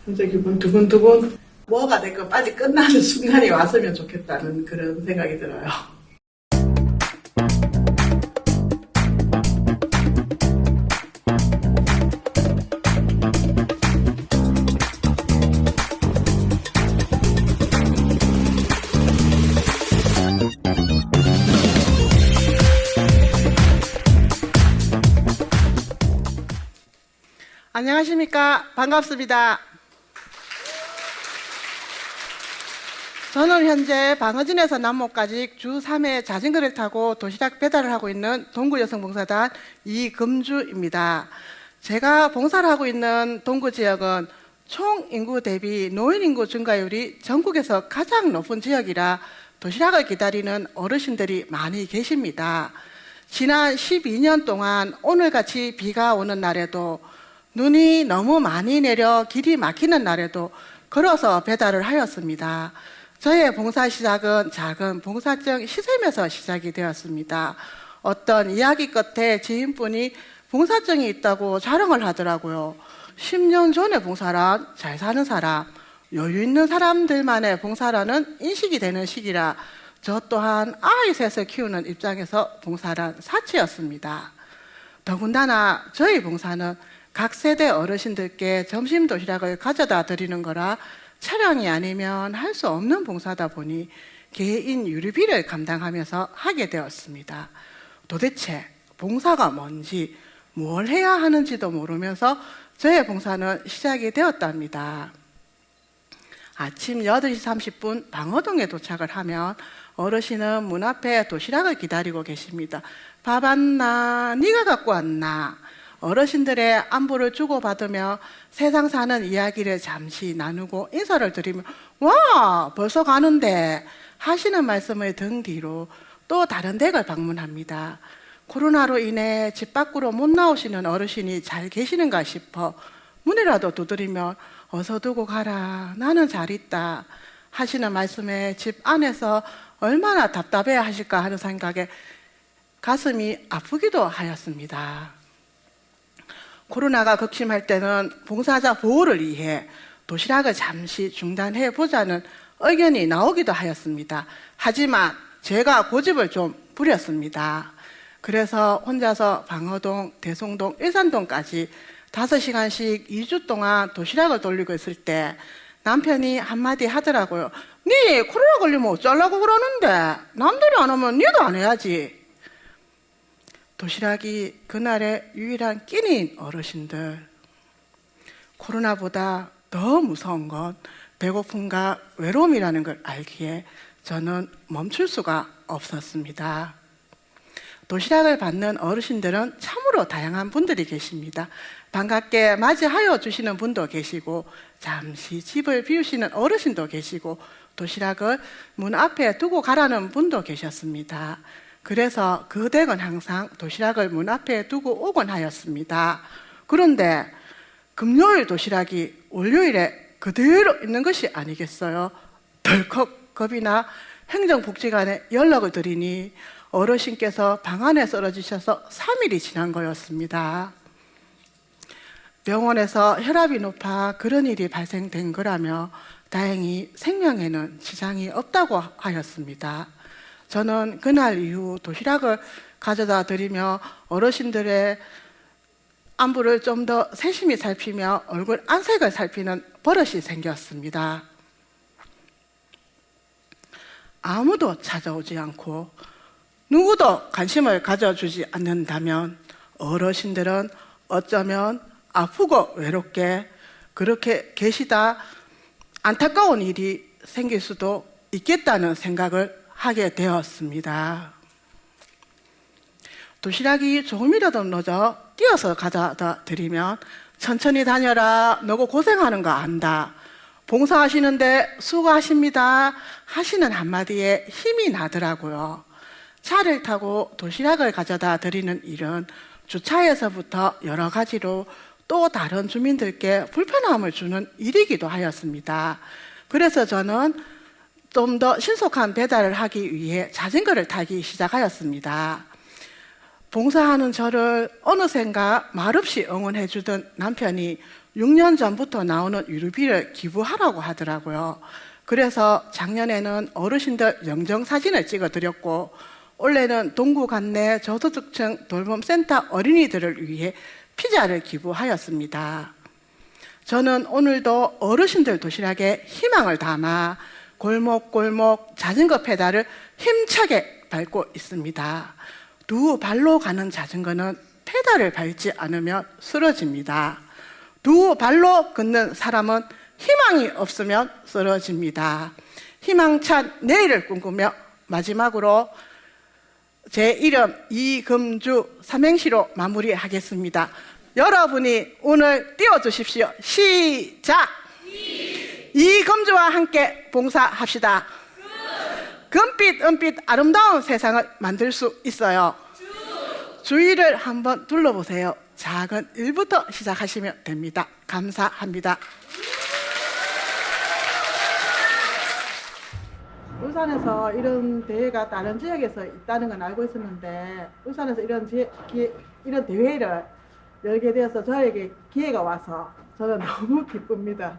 현재 기분 두근두근. 뭐가 됐건 빨리 끝나는 순간이 왔으면 좋겠다는 그런 생각이 들어요. 안녕하십니까. 반갑습니다. 저는 현재 방어진에서 남목까지 주 3회 자전거를 타고 도시락 배달을 하고 있는 동구여성봉사단 이금주입니다. 제가 봉사를 하고 있는 동구 지역은 총 인구 대비 노인 인구 증가율이 전국에서 가장 높은 지역이라 도시락을 기다리는 어르신들이 많이 계십니다. 지난 12년 동안 오늘같이 비가 오는 날에도 눈이 너무 많이 내려 길이 막히는 날에도 걸어서 배달을 하였습니다. 저의 봉사 시작은 작은 봉사증 시샘에서 시작이 되었습니다. 어떤 이야기 끝에 지인분이 봉사증이 있다고 자랑을 하더라고요. 10년 전에 봉사란 잘 사는 사람, 여유 있는 사람들만의 봉사라는 인식이 되는 시기라 저 또한 아이 셋을 키우는 입장에서 봉사란 사치였습니다. 더군다나 저희 봉사는 각 세대 어르신들께 점심 도시락을 가져다 드리는 거라 차량이 아니면 할 수 없는 봉사다 보니 개인 유류비를 감당하면서 하게 되었습니다. 도대체 봉사가 뭔지 뭘 해야 하는지도 모르면서 저의 봉사는 시작이 되었답니다. 아침 8시 30분 방어동에 도착을 하면 어르신은 문 앞에 도시락을 기다리고 계십니다. 밥 왔나? 네가 갖고 왔나? 어르신들의 안부를 주고받으며 세상 사는 이야기를 잠시 나누고 인사를 드리며 와 벌써 가는데 하시는 말씀을 등 뒤로 또 다른 댁을 방문합니다. 코로나로 인해 집 밖으로 못 나오시는 어르신이 잘 계시는가 싶어 문이라도 두드리며 어서 두고 가라 나는 잘 있다 하시는 말씀에 집 안에서 얼마나 답답해 하실까 하는 생각에 가슴이 아프기도 하였습니다. 코로나가 극심할 때는 봉사자 보호를 위해 도시락을 잠시 중단해 보자는 의견이 나오기도 하였습니다. 하지만 제가 고집을 좀 부렸습니다. 그래서 혼자서 방어동, 대송동, 일산동까지 5시간씩 2주 동안 도시락을 돌리고 있을 때 남편이 한마디 하더라고요. 네 코로나 걸리면 어쩌려고 그러는데 남들이 안 하면 니도 안 해야지. 도시락이 그날의 유일한 끼니인 어르신들. 코로나보다 더 무서운 건 배고픔과 외로움이라는 걸 알기에 저는 멈출 수가 없었습니다. 도시락을 받는 어르신들은 참으로 다양한 분들이 계십니다. 반갑게 맞이하여 주시는 분도 계시고 잠시 집을 비우시는 어르신도 계시고 도시락을 문 앞에 두고 가라는 분도 계셨습니다. 그래서 그 댁은 항상 도시락을 문 앞에 두고 오곤 하였습니다. 그런데 금요일 도시락이 월요일에 그대로 있는 것이 아니겠어요? 덜컥 겁이 나 행정복지관에 연락을 드리니 어르신께서 방 안에 쓰러지셔서 3일이 지난 거였습니다. 병원에서 혈압이 높아 그런 일이 발생된 거라며 다행히 생명에는 지장이 없다고 하였습니다. 저는 그날 이후 도시락을 가져다 드리며 어르신들의 안부를 좀 더 세심히 살피며 얼굴 안색을 살피는 버릇이 생겼습니다. 아무도 찾아오지 않고 누구도 관심을 가져주지 않는다면 어르신들은 어쩌면 아프고 외롭게 그렇게 계시다 안타까운 일이 생길 수도 있겠다는 생각을 하게 되었습니다. 도시락이 조금이라도 늦어 뛰어서 가져다 드리면 천천히 다녀라 너고 고생하는 거 안다 봉사하시는데 수고하십니다 하시는 한마디에 힘이 나더라고요. 차를 타고 도시락을 가져다 드리는 일은 주차에서부터 여러 가지로 또 다른 주민들께 불편함을 주는 일이기도 하였습니다. 그래서 저는 좀 더 신속한 배달을 하기 위해 자전거를 타기 시작하였습니다. 봉사하는 저를 어느샌가 말없이 응원해 주던 남편이 6년 전부터 나오는 유류비를 기부하라고 하더라고요. 그래서 작년에는 어르신들 영정사진을 찍어드렸고, 올해는 동구 관내 저소득층 돌봄센터 어린이들을 위해 피자를 기부하였습니다. 저는 오늘도 어르신들 도시락에 희망을 담아 골목골목 자전거 페달을 힘차게 밟고 있습니다. 두 발로 가는 자전거는 페달을 밟지 않으면 쓰러집니다. 두 발로 걷는 사람은 희망이 없으면 쓰러집니다. 희망찬 내일을 꿈꾸며 마지막으로 제 이름 이금주 삼행시로 마무리하겠습니다. 여러분이 오늘 띄워주십시오. 시작! 이금주와 함께 봉사합시다. 금빛 은빛 아름다운 세상을 만들 수 있어요. 주위를 한번 둘러보세요. 작은 일부터 시작하시면 됩니다. 감사합니다. 울산에서 이런 대회가 다른 지역에서 있다는 건 알고 있었는데, 울산에서 이런 대회를 열게 되어서 저에게 기회가 와서 저는 너무 기쁩니다.